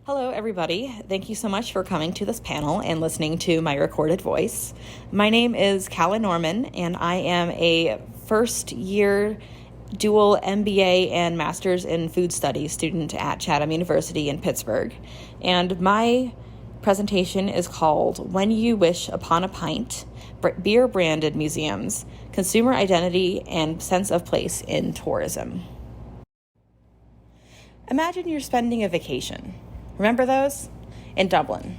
Hello, everybody. Thank you so much for coming to this panel and listening to my recorded voice. My name is Calla Norman, and I am a first-year dual MBA and Master's in Food Studies student at Chatham University in Pittsburgh. And my presentation is called When You Wish Upon a Pint, Beer-Branded Museums, Consumer Identity and Sense of Place in Tourism. Imagine you're spending a vacation. Remember those? In Dublin.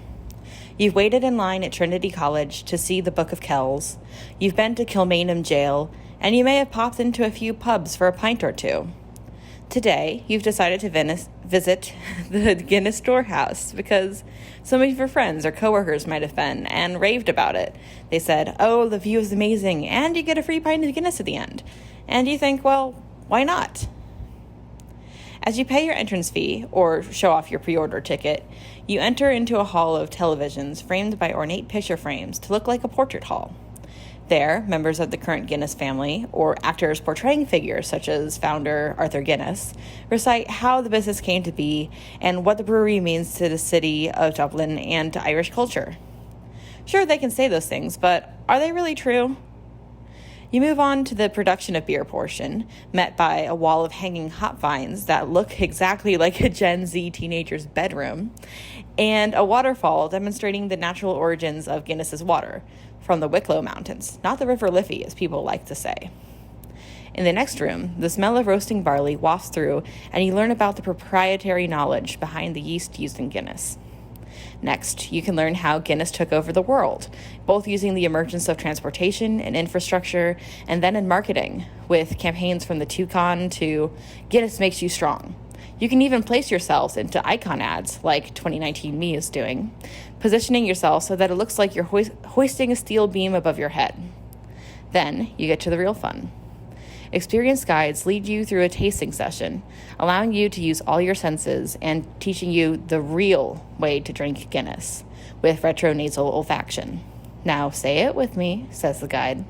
You've waited in line at Trinity College to see the Book of Kells, you've been to Kilmainham Jail, and you may have popped into a few pubs for a pint or two. Today, you've decided to visit the Guinness Storehouse because some of your friends or coworkers might have been and raved about it. They said, "Oh, the view is amazing, and you get a free pint of Guinness at the end." And you think, well, why not? As you pay your entrance fee, or show off your pre-order ticket, you enter into a hall of televisions framed by ornate picture frames to look like a portrait hall. There, members of the current Guinness family, or actors portraying figures such as founder Arthur Guinness, recite how the business came to be and what the brewery means to the city of Dublin and to Irish culture. Sure, they can say those things, but are they really true? You move on to the production of beer portion, met by a wall of hanging hop vines that look exactly like a Gen Z teenager's bedroom, and a waterfall demonstrating the natural origins of Guinness's water, from the Wicklow Mountains, not the River Liffey, as people like to say. In the next room, the smell of roasting barley wafts through, and you learn about the proprietary knowledge behind the yeast used in Guinness. Next, you can learn how Guinness took over the world, both using the emergence of transportation and infrastructure, and then in marketing, with campaigns from the Toucan to Guinness Makes You Strong. You can even place yourselves into icon ads, like 2019 Me is doing, positioning yourself so that it looks like you're hoisting a steel beam above your head. Then, you get to the real fun. Experienced guides lead you through a tasting session, allowing you to use all your senses and teaching you the real way to drink Guinness, with retronasal olfaction. Now say it with me, says the guide.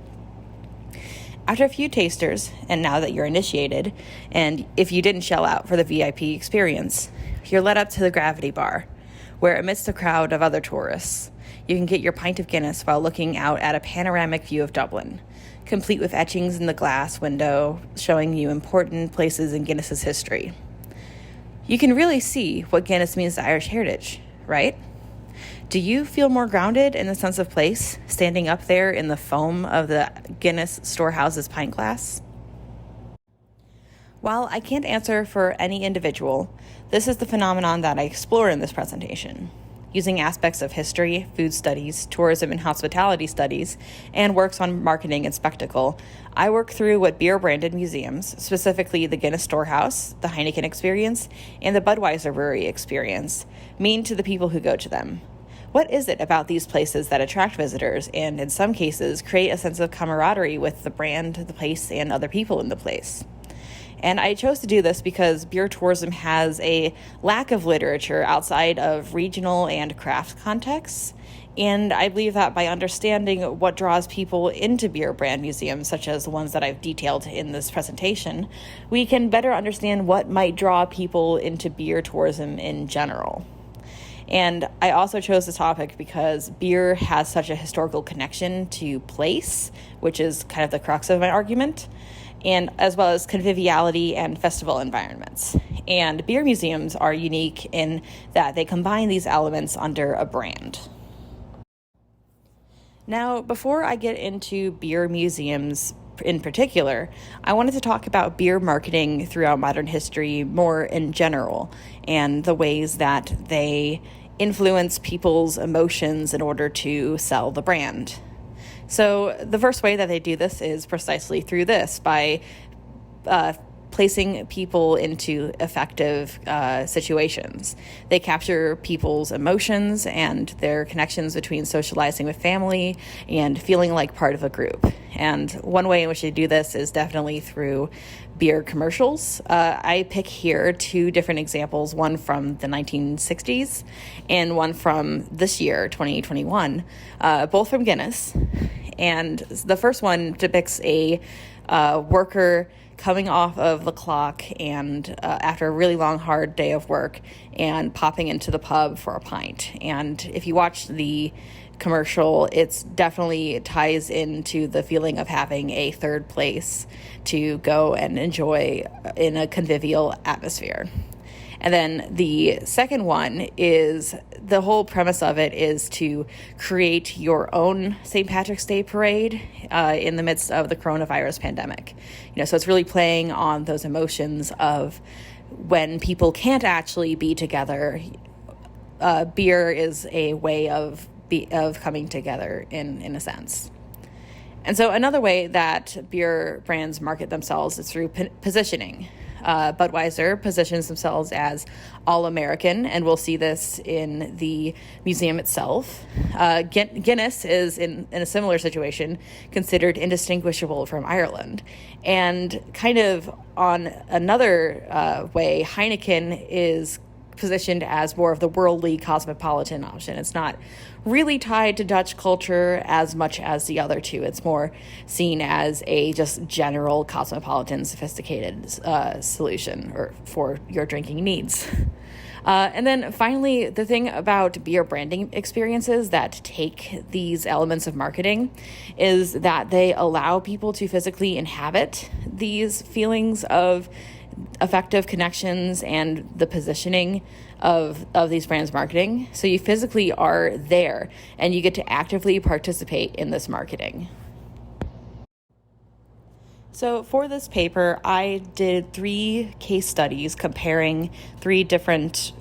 After a few tasters, and now that you're initiated, and if you didn't shell out for the VIP experience, you're led up to the Gravity Bar, where amidst a crowd of other tourists, you can get your pint of Guinness while looking out at a panoramic view of Dublin, complete with etchings in the glass window showing you important places in Guinness's history. You can really see what Guinness means to Irish heritage, right? Do you feel more grounded in the sense of place, standing up there in the foam of the Guinness Storehouse's pint glass? While I can't answer for any individual, this is the phenomenon that I explore in this presentation. Using aspects of history, food studies, tourism and hospitality studies, and works on marketing and spectacle, I work through what beer-branded museums, specifically the Guinness Storehouse, the Heineken Experience, and the Budweiser Brewery Experience, mean to the people who go to them. What is it about these places that attract visitors and, in some cases, create a sense of camaraderie with the brand, the place, and other people in the place? And I chose to do this because beer tourism has a lack of literature outside of regional and craft contexts. And I believe that by understanding what draws people into beer brand museums, such as the ones that I've detailed in this presentation, we can better understand what might draw people into beer tourism in general. And I also chose this topic because beer has such a historical connection to place, which is kind of the crux of my argument, and as well as conviviality and festival environments. And beer museums are unique in that they combine these elements under a brand. Now, before I get into beer museums in particular, I wanted to talk about beer marketing throughout modern history more in general, and the ways that they influence people's emotions in order to sell the brand. So the first way that they do this is precisely through this, by placing people into effective situations. They capture people's emotions and their connections between socializing with family and feeling like part of a group. And one way in which they do this is definitely through beer commercials. I pick here two different examples, one from the 1960s and one from this year, 2021, both from Guinness. And the first one depicts a worker coming off of the clock and after a really long, hard day of work and popping into the pub for a pint. And if you watch the commercial, it's definitely ties into the feeling of having a third place to go and enjoy in a convivial atmosphere. And then the second one is, the whole premise of it is to create your own St. Patrick's Day parade in the midst of the coronavirus pandemic. So it's really playing on those emotions of when people can't actually be together. Beer is a way of coming together in a sense. And so another way that beer brands market themselves is through positioning. Budweiser positions themselves as all-American, and we'll see this in the museum itself. Guinness is, in a similar situation, considered indistinguishable from Ireland. And kind of on another way, Heineken is positioned as more of the worldly cosmopolitan option. It's not really tied to Dutch culture as much as the other two. It's more seen as a just general cosmopolitan, sophisticated solution or for your drinking needs. And then finally, the thing about beer branding experiences that take these elements of marketing is that they allow people to physically inhabit these feelings of effective connections and the positioning of these brands' marketing. So you physically are there and you get to actively participate in this marketing. So for this paper, I did 3 case studies comparing 3 different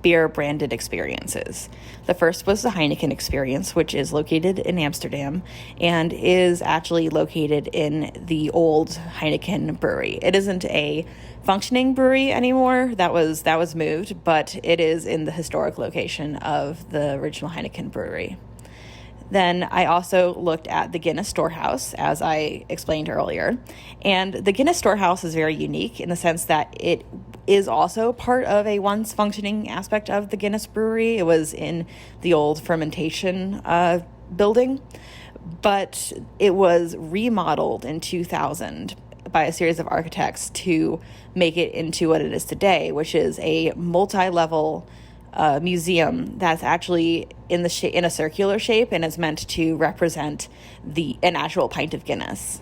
beer branded experiences. The first was the Heineken experience, which is located in Amsterdam and is actually located in the old Heineken brewery. It isn't a functioning brewery anymore. That was moved, but it is in the historic location of the original Heineken brewery. Then I also looked at the Guinness Storehouse, as I explained earlier. And the Guinness Storehouse is very unique in the sense that it is also part of a once functioning aspect of the Guinness brewery. It was in the old fermentation building, but it was remodeled in 2000 by a series of architects to make it into what it is today, which is a multi-level museum that's actually in a circular shape and is meant to represent an actual pint of Guinness.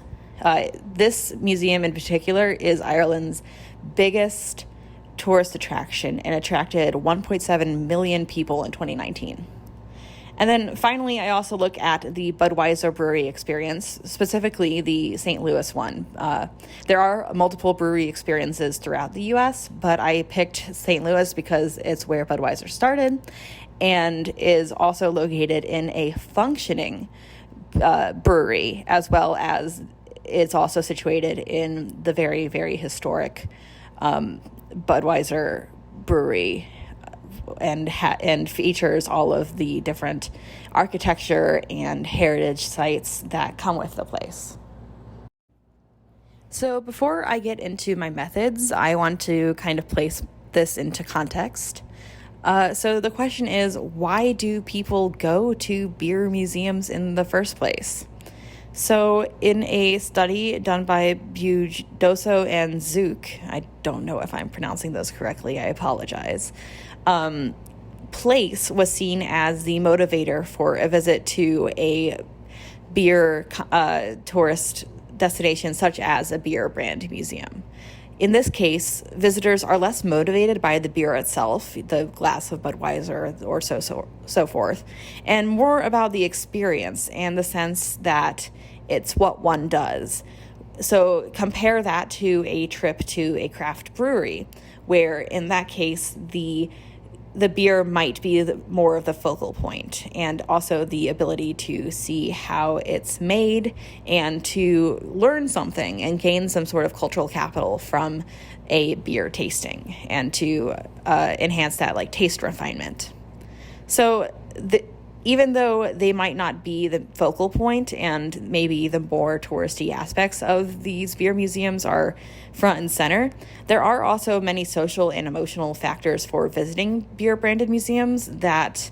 This museum in particular is Ireland's biggest tourist attraction and attracted 1.7 million people in 2019. And then finally, I also look at the Budweiser brewery experience, specifically the St. Louis one. There are multiple brewery experiences throughout the U.S., but I picked St. Louis because it's where Budweiser started and is also located in a functioning brewery, as well as it's also situated in the very, very historic Budweiser brewery, and features all of the different architecture and heritage sites that come with the place. So before I get into my methods, I want to kind of place this into context. So the question is, why do people go to beer museums in the first place? So in a study done by Budoso and Zook, I don't know if I'm pronouncing those correctly, I apologize. Place was seen as the motivator for a visit to a beer tourist destination such as a beer brand museum. In this case, visitors are less motivated by the beer itself, the glass of Budweiser or so forth, and more about the experience and the sense that it's what one does. So compare that to a trip to a craft brewery, where in that case, the beer might be more of the focal point, and also the ability to see how it's made and to learn something and gain some sort of cultural capital from a beer tasting and to enhance that like taste refinement. So even though they might not be the focal point and maybe the more touristy aspects of these beer museums are front and center, there are also many social and emotional factors for visiting beer branded museums that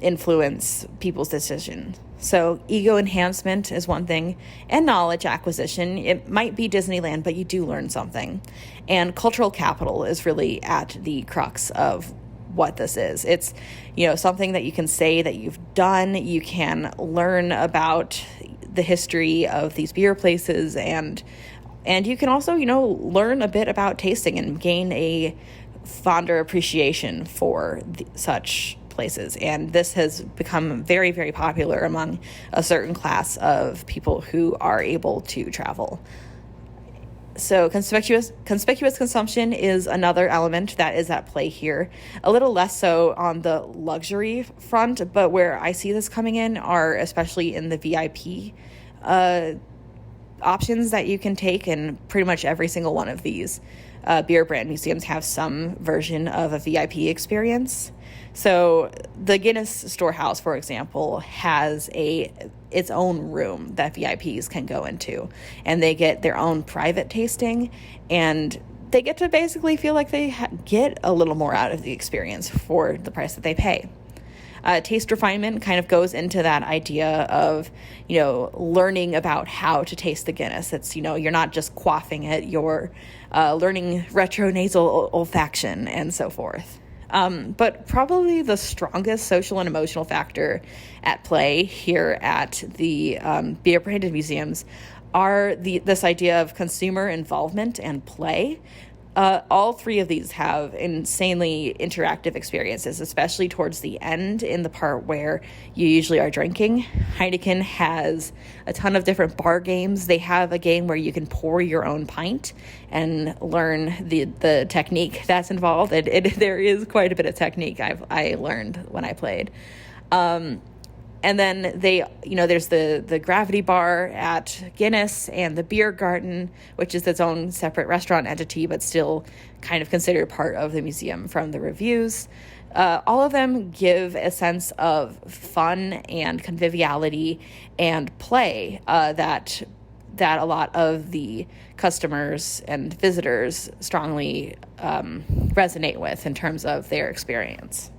influence people's decision. So ego enhancement is one thing, and knowledge acquisition. It might be Disneyland, but you do learn something. And cultural capital is really at the crux of what this is. It's, something that you can say that you've done. You can learn about the history of these beer places, and you can also, learn a bit about tasting and gain a fonder appreciation for such places. And this has become very, very popular among a certain class of people who are able to travel. So conspicuous consumption is another element that is at play here. A little less so on the luxury front, but where I see this coming in are especially in the VIP options that you can take, and pretty much every single one of these beer brand museums have some version of a VIP experience. So the Guinness Storehouse, for example, has its own room that VIPs can go into, and they get their own private tasting, and they get to basically feel like they get a little more out of the experience for the price that they pay. Taste refinement kind of goes into that idea of, learning about how to taste the Guinness. It's, you're not just quaffing it, you're learning retronasal olfaction and so forth. But probably the strongest social and emotional factor at play here at the beer branded museums are this idea of consumer involvement and play. All three of these have insanely interactive experiences, especially towards the end in the part where you usually are drinking. Heineken has a ton of different bar games. They have a game where you can pour your own pint and learn the technique that's involved. There is quite a bit of technique I learned when I played. And then there's the Gravity Bar at Guinness and the Beer Garden, which is its own separate restaurant entity, but still kind of considered part of the museum from the reviews. All of them give a sense of fun and conviviality and play that a lot of the customers and visitors strongly resonate with in terms of their experience.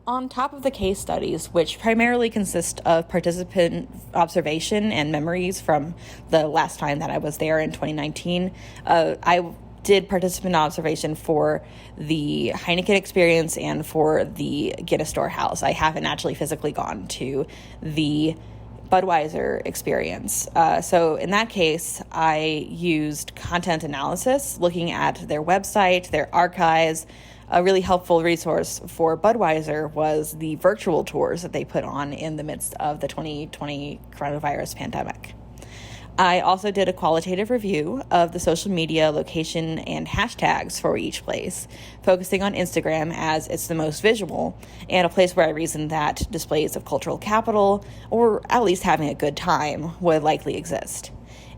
On top of the case studies, which primarily consist of participant observation and memories from the last time that I was there in 2019, I did participant observation for the Heineken experience and for the Guinness Storehouse. I haven't actually physically gone to the Budweiser experience. So in that case, I used content analysis, looking at their website, their archives. A really helpful resource for Budweiser was the virtual tours that they put on in the midst of the 2020 coronavirus pandemic. I also did a qualitative review of the social media location and hashtags for each place, focusing on Instagram as it's the most visual and a place where I reasoned that displays of cultural capital, or at least having a good time, would likely exist.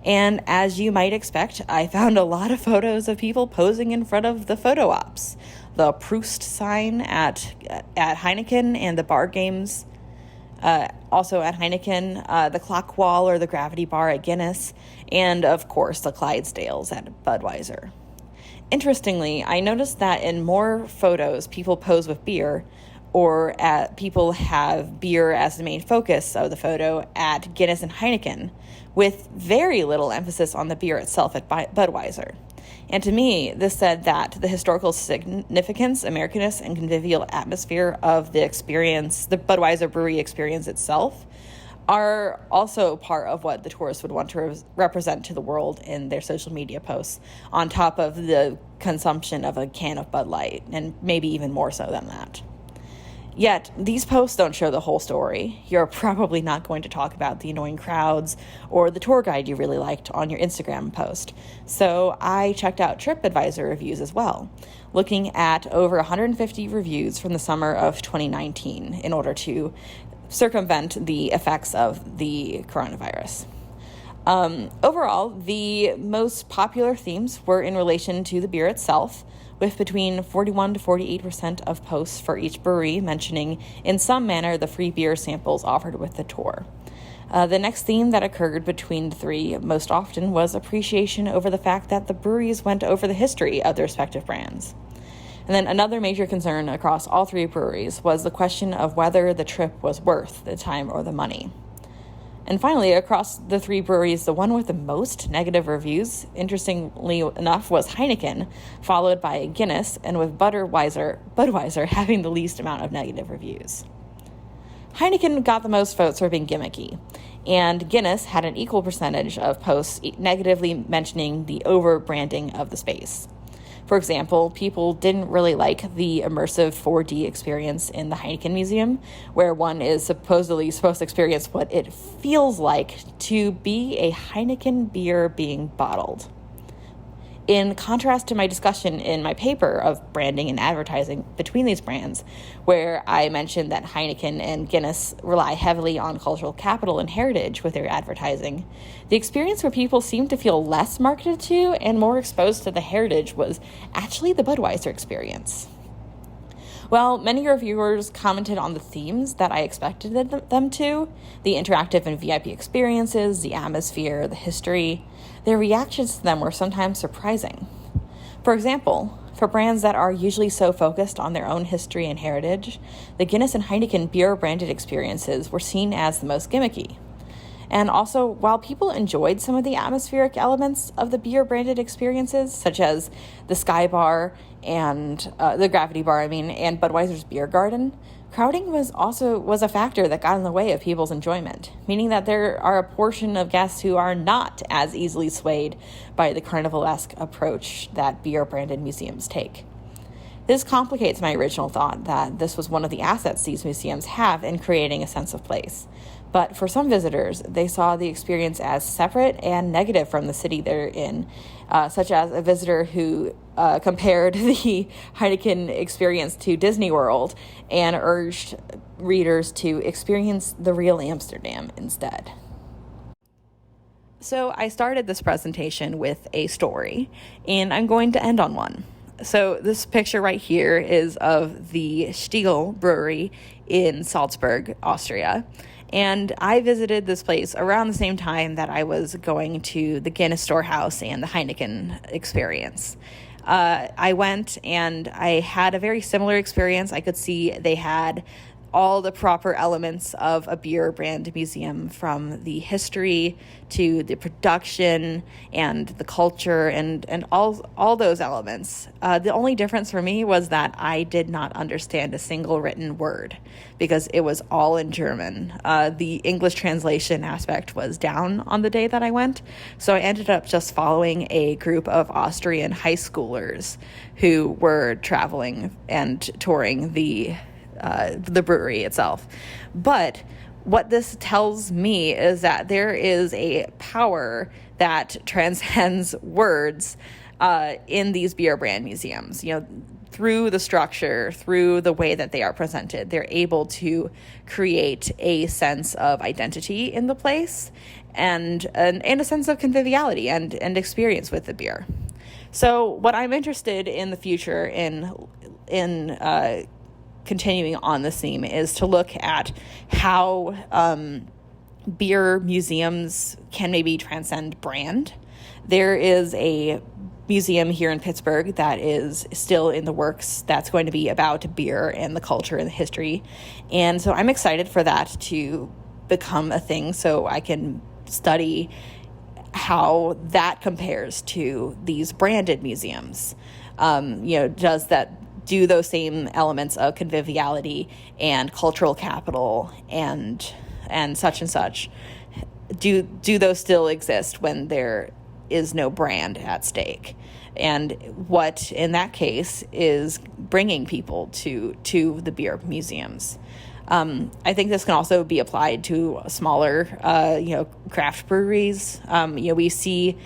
And as you might expect, I found a lot of photos of people posing in front of the photo ops, the Proust sign at Heineken and the bar games, also at Heineken, the clock wall or the gravity bar at Guinness, and of course the Clydesdales at Budweiser. Interestingly, I noticed that in more photos people pose with beer, or people have beer as the main focus of the photo at Guinness and Heineken, with very little emphasis on the beer itself at Budweiser. And to me, this said that the historical significance, Americanist, and convivial atmosphere of the experience, the Budweiser brewery experience itself, are also part of what the tourists would want to represent to the world in their social media posts, on top of the consumption of a can of Bud Light, and maybe even more so than that. Yet, these posts don't show the whole story. You're probably not going to talk about the annoying crowds or the tour guide you really liked on your Instagram post. So I checked out TripAdvisor reviews as well, looking at over 150 reviews from the summer of 2019 in order to circumvent the effects of the coronavirus. Overall, the most popular themes were in relation to the beer itself, with between 41 to 48% of posts for each brewery mentioning in some manner the free beer samples offered with the tour. The next theme that occurred between the three most often was appreciation over the fact that the breweries went over the history of their respective brands. And then another major concern across all three breweries was the question of whether the trip was worth the time or the money. And finally, across the three breweries, the one with the most negative reviews, interestingly enough, was Heineken, followed by Guinness, and with Budweiser having the least amount of negative reviews. Heineken got the most votes for being gimmicky, and Guinness had an equal percentage of posts negatively mentioning the over-branding of the space. For example, people didn't really like the immersive 4D experience in the Heineken Museum, where one is supposedly supposed to experience what it feels like to be a Heineken beer being bottled. In contrast to my discussion in my paper of branding and advertising between these brands, where I mentioned that Heineken and Guinness rely heavily on cultural capital and heritage with their advertising, the experience where people seemed to feel less marketed to and more exposed to the heritage was actually the Budweiser experience. Well, many reviewers commented on the themes that I expected them to, the interactive and VIP experiences, the atmosphere, the history. Their reactions to them were sometimes surprising. For example, for brands that are usually so focused on their own history and heritage, the Guinness and Heineken beer-branded experiences were seen as the most gimmicky. And also, while people enjoyed some of the atmospheric elements of the beer-branded experiences, such as the Sky Bar and the Gravity Bar, and Budweiser's Beer Garden, crowding was a factor that got in the way of people's enjoyment, meaning that there are a portion of guests who are not as easily swayed by the carnivalesque approach that beer-branded museums take. This complicates my original thought that this was one of the assets these museums have in creating a sense of place. But for some visitors, they saw the experience as separate and negative from the city they're in, such as a visitor who compared the Heineken experience to Disney World and urged readers to experience the real Amsterdam instead. So I started this presentation with a story, and I'm going to end on one. So this picture right here is of the Stiegl Brewery in Salzburg, Austria. And I visited this place around the same time that I was going to the Guinness Storehouse and the Heineken experience. I went and I had a very similar experience. I could see they had all the proper elements of a beer brand museum, from the history to the production and the culture and all those elements. The only difference for me was that I did not understand a single written word because it was all in German. The English translation aspect was down on the day that I went, so I ended up just following a group of Austrian high schoolers who were traveling and touring the brewery itself. But what this tells me is that there is a power that transcends words in these beer brand museums. Through the structure, through the way that they are presented, they're able to create a sense of identity in the place and a sense of conviviality and experience with the beer. So what I'm interested in the future in continuing on this theme is to look at how beer museums can maybe transcend brand. There is a museum here in Pittsburgh that is still in the works that's going to be about beer and the culture and the history. And so I'm excited for that to become a thing so I can study how that compares to these branded museums. Do those same elements of conviviality and cultural capital and such, do those still exist when there is no brand at stake? And what, in that case, is bringing people to the beer museums? I think this can also be applied to smaller, craft breweries. We see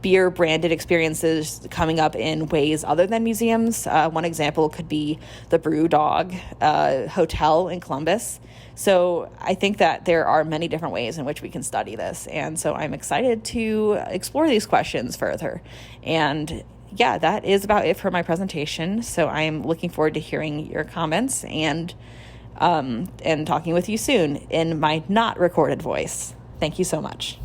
beer branded experiences coming up in ways other than museums. One example could be the Brew Dog Hotel in Columbus. So I think that there are many different ways in which we can study this. And so I'm excited to explore these questions further. And yeah, that is about it for my presentation. So I'm looking forward to hearing your comments and talking with you soon in my not recorded voice. Thank you so much.